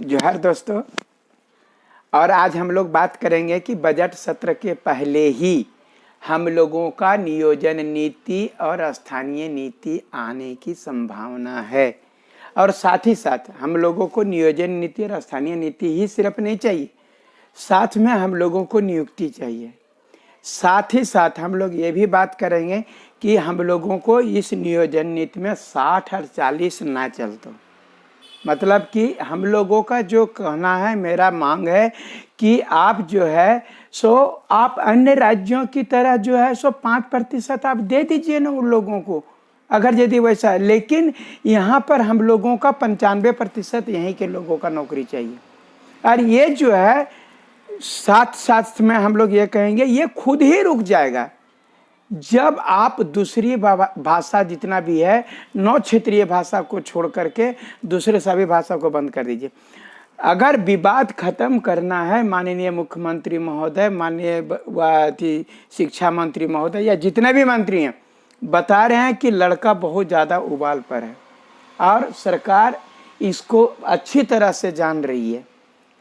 जोहार दोस्तों। और आज हम लोग बात करेंगे कि बजट सत्र के पहले ही हम लोगों का नियोजन नीति और स्थानीय नीति आने की संभावना है। और साथ ही साथ हम लोगों को नियोजन नीति और स्थानीय नीति ही सिर्फ नहीं चाहिए, साथ में हम लोगों को नियुक्ति चाहिए। साथ ही साथ हम लोग ये भी बात करेंगे कि हम लोगों को इस नियोजन नीति में 60 और 40 ना चल दो। मतलब कि हम लोगों का जो कहना है, मेरा मांग है कि आप जो है सो आप अन्य राज्यों की तरह जो है सो 5% आप दे दीजिए ना उन लोगों को, अगर यदि वैसा है। लेकिन यहाँ पर हम लोगों का 95% यहीं के लोगों का नौकरी चाहिए। और ये जो है साथ साथ में हम लोग ये कहेंगे ये खुद ही रुक जाएगा जब आप दूसरी भाषा जितना भी है 9 क्षेत्रीय भाषा को छोड़ करके दूसरे सभी भाषा को बंद कर दीजिए। अगर विवाद खत्म करना है, माननीय मुख्यमंत्री महोदय, माननीय शिक्षा मंत्री महोदय या जितने भी मंत्री हैं बता रहे हैं कि लड़का बहुत ज़्यादा उबाल पर है और सरकार इसको अच्छी तरह से जान रही है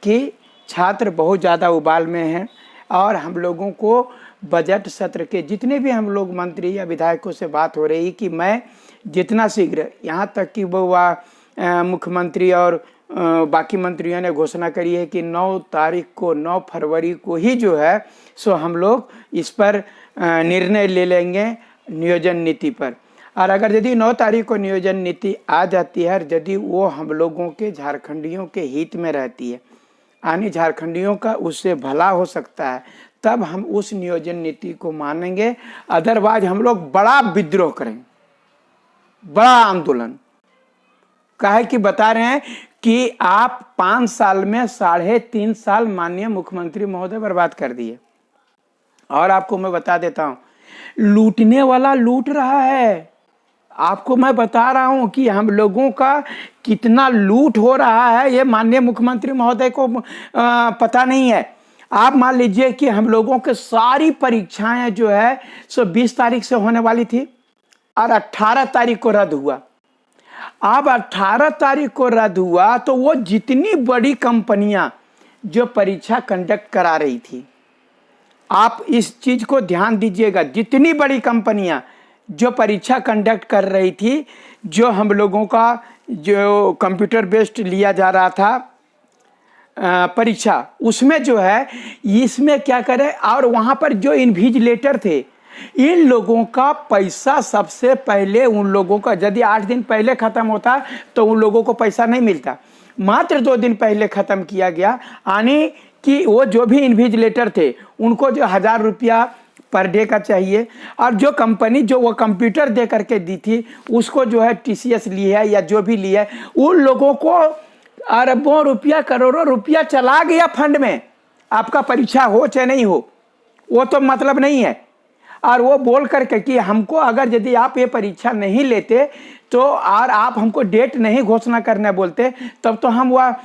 कि छात्र बहुत ज़्यादा उबाल में हैं। और हम लोगों को बजट सत्र के जितने भी हम लोग मंत्री या विधायकों से बात हो रही कि मैं जितना शीघ्र, यहाँ तक कि वो मुख्यमंत्री और बाकी मंत्रियों ने घोषणा करी है कि 9 फरवरी को ही जो है सो हम लोग इस पर निर्णय ले लेंगे नियोजन नीति पर। और अगर यदि 9 तारीख को नियोजन नीति आ जाती है और यदि वो हम लोगों के झारखंडियों के हित में रहती है, यानी झारखंडियों का उससे भला हो सकता है, तब हम उस नियोजन नीति को मानेंगे। अदरवाइज हम लोग बड़ा विद्रोह करेंगे, बड़ा आंदोलन। काहे कि बता रहे हैं कि आप 5 साल में 3.5 साल माननीय मुख्यमंत्री महोदय बर्बाद कर दिए। और आपको मैं बता देता हूं, लूटने वाला लूट रहा है। आपको मैं बता रहा हूं कि हम लोगों का कितना लूट हो रहा है ये माननीय मुख्यमंत्री महोदय को पता नहीं है। आप मान लीजिए कि हम लोगों के सारी परीक्षाएं जो है सो 20 तारीख से होने वाली थी और 18 तारीख को रद्द हुआ। अब 18 तारीख को रद्द हुआ तो वो जितनी बड़ी कंपनियां जो परीक्षा कंडक्ट करा रही थी, आप इस चीज को ध्यान दीजिएगा, जितनी बड़ी कंपनियां जो परीक्षा कंडक्ट कर रही थी, जो हम लोगों का जो कंप्यूटर बेस्ड लिया जा रहा था परीक्षा, उसमें जो है इसमें क्या करे, और वहां पर जो इन्विजिलेटर थे इन लोगों का पैसा सबसे पहले उन लोगों का, यदि 8 दिन पहले खत्म होता तो उन लोगों को पैसा नहीं मिलता। मात्र 2 दिन पहले खत्म किया गया, यानी कि वो जो भी इन्विजिलेटर थे उनको जो 1000 रुपया पर डे का चाहिए। और जो कंपनी जो वो कंप्यूटर दे करके दी थी उसको जो है TCS ली है या जो भी ली है, उन लोगों को अरबों रुपया, करोड़ों रुपया चला गया फंड में। आपका परीक्षा हो चाहे नहीं हो वो तो मतलब नहीं है। और वो बोल करके कि हमको अगर यदि आप ये परीक्षा नहीं लेते तो और आप हमको डेट नहीं घोषणा करने बोलते, तब तो हम वह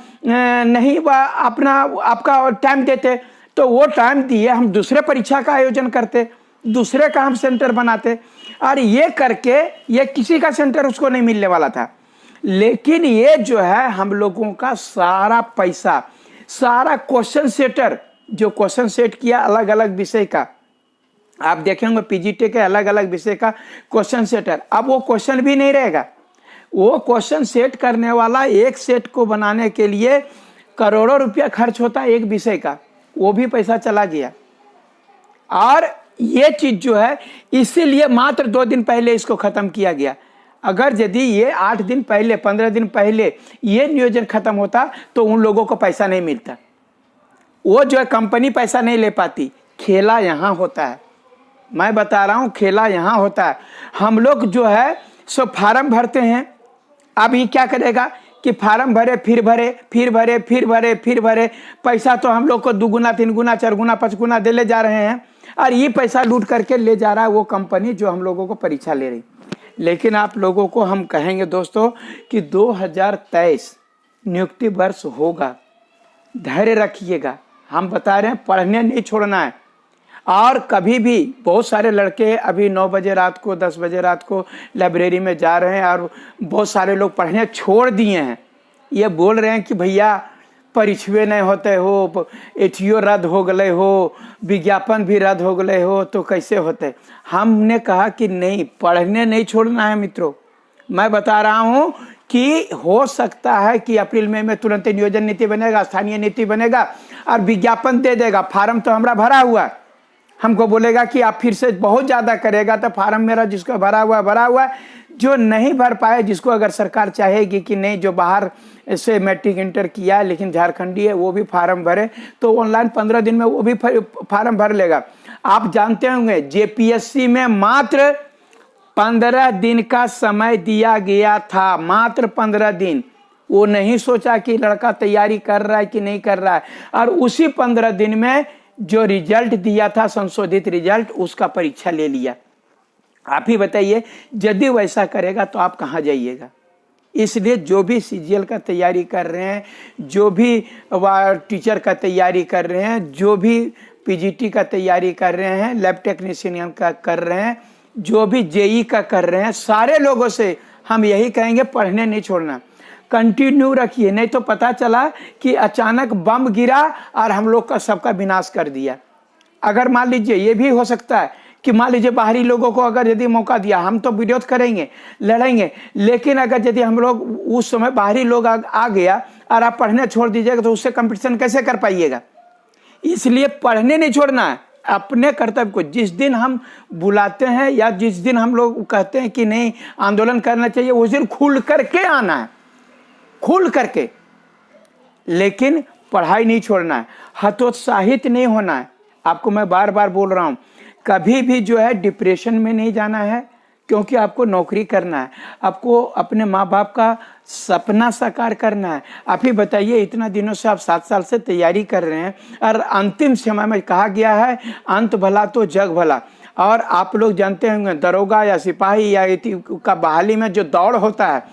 नहीं वह अपना आपका टाइम देते, तो वो टाइम दिए हम दूसरे परीक्षा का आयोजन करते, दूसरे का हम सेंटर बनाते। और ये करके ये किसी का सेंटर उसको नहीं मिलने वाला था। लेकिन ये जो है हम लोगों का सारा पैसा, सारा क्वेश्चन सेटर जो क्वेश्चन सेट किया अलग अलग विषय का, आप देखेंगे PGT के अलग अलग विषय का क्वेश्चन सेटर, अब वो क्वेश्चन भी नहीं रहेगा। वो क्वेश्चन सेट करने वाला एक सेट को बनाने के लिए करोड़ों रुपया खर्च होता है एक विषय का, वो भी पैसा चला गया। और ये चीज जो है इसीलिए मात्र 2 दिन पहले इसको खत्म किया गया। अगर यदि ये 8 दिन पहले, 15 दिन पहले ये नियोजन खत्म होता तो उन लोगों को पैसा नहीं मिलता, वो जो है कंपनी पैसा नहीं ले पाती। खेला यहाँ होता है, मैं बता रहा हूँ, खेला यहाँ होता है। हम लोग जो है सो फार्म भरते हैं। अब ये क्या करेगा कि फार्म भरे, फिर भरे, फिर भरे, फिर भरे, फिर भरे, पैसा तो हम लोग को 2 गुना, 3 गुना, 4 गुना, 5 गुना दे ले जा रहे हैं। और ये पैसा लूट करके ले जा रहा है वो कंपनी जो हम लोगों को परीक्षा ले रही। लेकिन आप लोगों को हम कहेंगे दोस्तों कि 2023 नियुक्ति वर्ष होगा, धैर्य रखिएगा। हम बता रहे हैं पढ़ने नहीं छोड़ना है। और कभी भी बहुत सारे लड़के अभी 9 बजे रात को, 10 बजे रात को लाइब्रेरी में जा रहे हैं और बहुत सारे लोग पढ़ने छोड़ दिए हैं। ये बोल रहे हैं कि भैया परीक्षवे नहीं होते हो, एथियो रद्द हो गए हो, विज्ञापन भी रद्द हो गए हो, तो कैसे होते। हमने कहा कि नहीं, पढ़ने नहीं छोड़ना है मित्रों। मैं बता रहा हूं कि हो सकता है कि अप्रैल मई में तुरंत नियोजन नीति बनेगा, स्थानीय नीति बनेगा और विज्ञापन दे देगा। फार्म तो हमारा भरा हुआ है, हमको बोलेगा कि आप फिर से बहुत ज़्यादा करेगा, तो फार्म मेरा जिसको भरा हुआ है। जो नहीं भर पाए, जिसको अगर सरकार चाहेगी कि नहीं, जो बाहर से मैट्रिक इंटर किया लेकिन झारखंडी है, वो भी फार्म भरे, तो ऑनलाइन 15 दिन में वो भी फार्म भर लेगा। आप जानते होंगे जेपीएससी में मात्र 15 दिन का समय दिया गया था, मात्र 15 दिन। वो नहीं सोचा कि लड़का तैयारी कर रहा है कि नहीं कर रहा है, और उसी 15 दिन में जो रिजल्ट दिया था, संशोधित रिजल्ट, उसका परीक्षा ले लिया। आप ही बताइए, यदि वैसा करेगा तो आप कहाँ जाइएगा। इसलिए जो भी सीजीएल का तैयारी कर रहे हैं, जो भी टीचर का तैयारी कर रहे हैं, जो भी पीजीटी का तैयारी कर रहे हैं, लैब टेक्नीशियन का कर रहे हैं, जो भी जेई का कर रहे हैं, सारे लोगों से हम यही कहेंगे, पढ़ने नहीं छोड़ना, कंटिन्यू रखिए। नहीं तो पता चला कि अचानक बम गिरा और हम लोग का सबका विनाश कर दिया। अगर मान लीजिए, ये भी हो सकता है कि मान लीजिए बाहरी लोगों को अगर यदि मौका दिया, हम तो विरोध करेंगे, लड़ेंगे, लेकिन अगर यदि हम लोग उस समय बाहरी लोग आ गया और आप पढ़ने छोड़ दीजिएगा, तो उससे कंपटीशन कैसे कर पाइएगा। इसलिए पढ़ने नहीं छोड़ना है। अपने कर्तव्य को जिस दिन हम बुलाते हैं या जिस दिन हम लोग कहते हैं कि नहीं आंदोलन करना चाहिए, उस दिन खुल करके आना है, खुल करके। लेकिन पढ़ाई नहीं छोड़ना है, हतोत्साहित नहीं होना है। आपको मैं बार बार बोल रहा हूं, कभी भी जो है डिप्रेशन में नहीं जाना है, क्योंकि आपको नौकरी करना है, आपको अपने माँ बाप का सपना साकार करना है। आप ही बताइए, इतना दिनों से आप 7 साल से तैयारी कर रहे हैं और अंतिम समय में कहा गया है अंत भला तो जग भला। और आप लोग जानते होंगे, दरोगा या सिपाही या का बहाली में जो दौड़ होता है,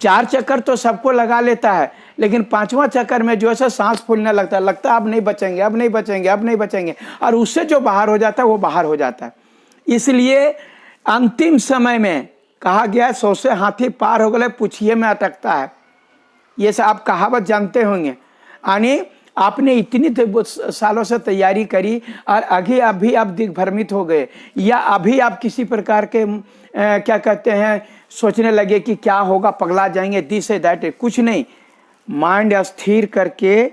4 चक्कर तो सबको लगा लेता है, लेकिन 5वां चक्कर में जो है सांस फूलने लगता है, अब नहीं बचेंगे, अब नहीं बचेंगे, अब नहीं बचेंगे, और उससे जो बाहर हो जाता है वो बाहर हो जाता है। इसलिए अंतिम समय में कहा गया है, 100 से हाथी पार हो गए पूछिए में अटकता है। ये सब आप कहावत जानते होंगे। यानी आपने इतनी सालों से तैयारी करी और अभी आप दिग्भ्रमित हो गए, या अभी आप किसी प्रकार के क्या कहते हैं सोचने लगे कि क्या होगा, पगला जाएंगे, दिस है दैट है। कुछ नहीं, माइंड स्थिर करके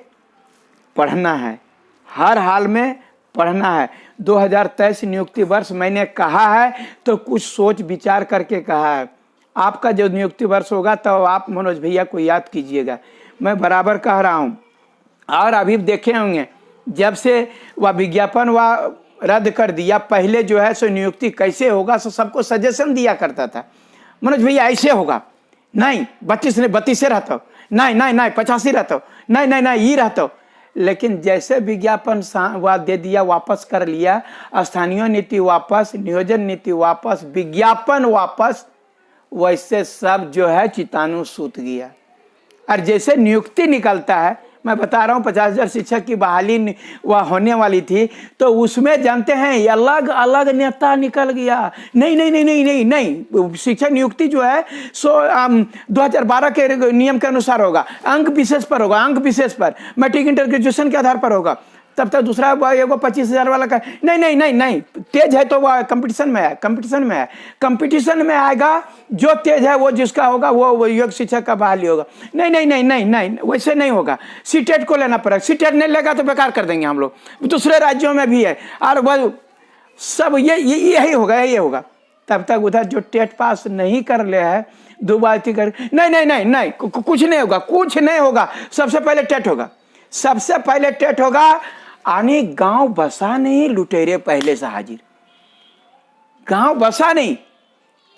पढ़ना है, हर हाल में पढ़ना है। 2023 नियुक्ति वर्ष मैंने कहा है तो कुछ सोच विचार करके कहा है। आपका जो नियुक्ति वर्ष होगा तो आप मनोज भैया को याद कीजिएगा, मैं बराबर कह रहा हूँ। और अभी देखे होंगे, जब से वह विज्ञापन वह रद्द कर दिया, पहले जो है सो नियुक्ति कैसे होगा सो सबको सजेशन दिया करता था, मनोज भैया ऐसे होगा, नहीं 32 रहता, नहीं 85 रहता, नहीं ये रहता। लेकिन जैसे विज्ञापन वह दे दिया, वापस कर लिया, स्थानीय नीति वापस, नियोजन नीति वापस, विज्ञापन वापस, वैसे सब जो है चितानु सूत गया। और जैसे नियुक्ति निकलता है, मैं बता रहा हूँ 50,000 शिक्षक की बहाली वह होने वाली थी, तो उसमें जानते हैं अलग अलग नेता निकल गया। नहीं, शिक्षक नियुक्ति जो है सो 2012 के नियम के अनुसार होगा, अंक विशेष पर होगा, अंक विशेष पर, मैट्रिक इंटर ग्रेजुएशन के आधार पर होगा। तब तक दूसरा एगो 25,000 वाला का नहीं, तेज है तो वह कंपटीशन में आएगा, जो तेज है वो जिसका होगा वो योग शिक्षक का बहाली होगा। नहीं, वैसे नहीं होगा, सीटेट को लेना पड़ेगा, सीटेट नहीं लेगा तो बेकार कर देंगे हम लोग। दूसरे राज्यों में भी है, और वह सब यही होगा। तब तक उधर जो टेट पास नहीं कर ले है, दुबाती कर, नहीं, कुछ नहीं होगा। सबसे पहले टेट होगा। आने गांव बसा नहीं, लुटेरे पहले से हाजिर। गांव बसा नहीं,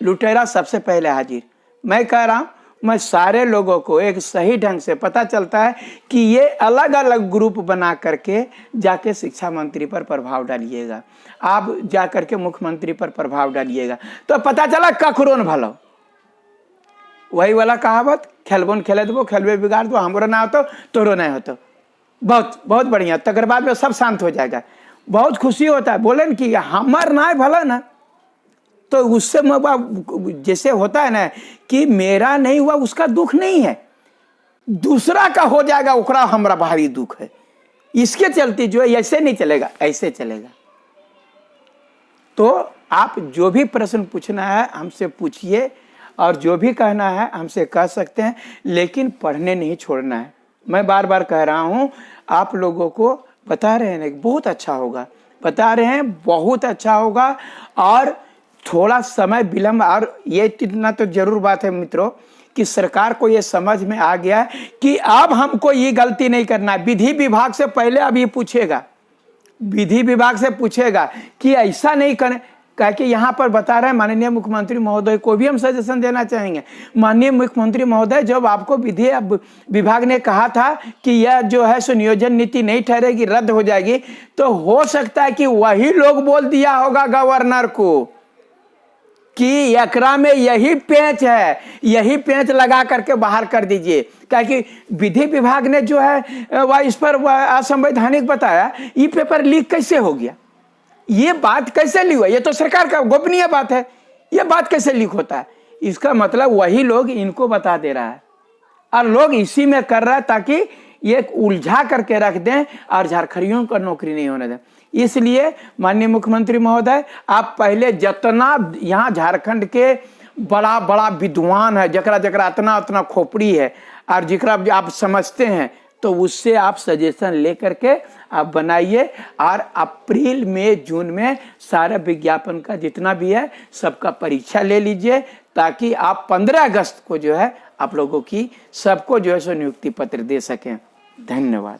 लुटेरा सबसे पहले हाजिर। मैं कह रहा हूं, मैं सारे लोगों को एक सही ढंग से पता चलता है कि ये अलग अलग ग्रुप बना करके जाके शिक्षा मंत्री पर प्रभाव डालिएगा, आप जाकर के मुख्यमंत्री पर प्रभाव डालिएगा, तो पता चला कखरोन भलो। वही वाला कहावत, खेलबोन खेले दो, खेलबे बिगाड़ दो, हमरो ना होतो तोरो नहीं होतो। बहुत बढ़िया, तकर बाद में सब शांत हो जाएगा। बहुत खुशी होता है, बोले न कि हमार ना भला ना, तो उससे जैसे होता है ना कि मेरा नहीं हुआ उसका दुख नहीं है, दूसरा का हो जाएगा ओकरा हमरा भारी दुख है। इसके चलते जो है ऐसे नहीं चलेगा, ऐसे चलेगा। तो आप जो भी प्रश्न पूछना है हमसे पूछिए और जो भी कहना है हमसे कह सकते हैं, लेकिन पढ़ने नहीं छोड़ना है। मैं बार बार कह रहा हूँ, आप लोगों को बता रहे हैं बहुत अच्छा होगा, बता रहे हैं बहुत अच्छा होगा। और थोड़ा समय विलम्ब, और ये इतना तो जरूर बात है मित्रों कि सरकार को ये समझ में आ गया है कि अब हमको ये गलती नहीं करना है। विधि विभाग से पहले अब ये पूछेगा, विधि विभाग से पूछेगा कि ऐसा नहीं करें। कह के यहाँ पर बता रहे हैं माननीय मुख्यमंत्री महोदय को भी हम सजेशन देना चाहेंगे। माननीय मुख्यमंत्री महोदय, जब आपको विधि विभाग ने कहा था कि यह जो है सो नियोजन नीति नहीं ठहरेगी, रद्द हो जाएगी, तो हो सकता है कि वही लोग बोल दिया होगा गवर्नर को कि एकरा में यही पेंच है, यही पेंच लगा करके बाहर कर दीजिए। क्योंकि विधि विभाग ने जो है वह इस पर असंवैधानिक बताया। ये पेपर लीक कैसे हो गया, ये बात कैसे लीक हुआ? ये तो सरकार का गोपनीय बात है, ये बात कैसे लीक होता है? इसका मतलब वही लोग इनको बता दे रहा है और लोग इसी में कर रहा है ताकि ये उलझा करके रख दें और झारखंडियों को नौकरी नहीं होने दें। इसलिए माननीय मुख्यमंत्री महोदय, आप पहले जितना यहाँ झारखंड के बड़ा बड़ा विद्वान है, जकरा जकरा इतना इतना खोपड़ी है और जकरा आप समझते हैं, तो उससे आप सजेशन ले करके आप बनाइए और अप्रैल में जून में सारे विज्ञापन का जितना भी है सबका परीक्षा ले लीजिए, ताकि आप 15 अगस्त को जो है आप लोगों की सबको जो है सो नियुक्ति पत्र दे सकें। धन्यवाद।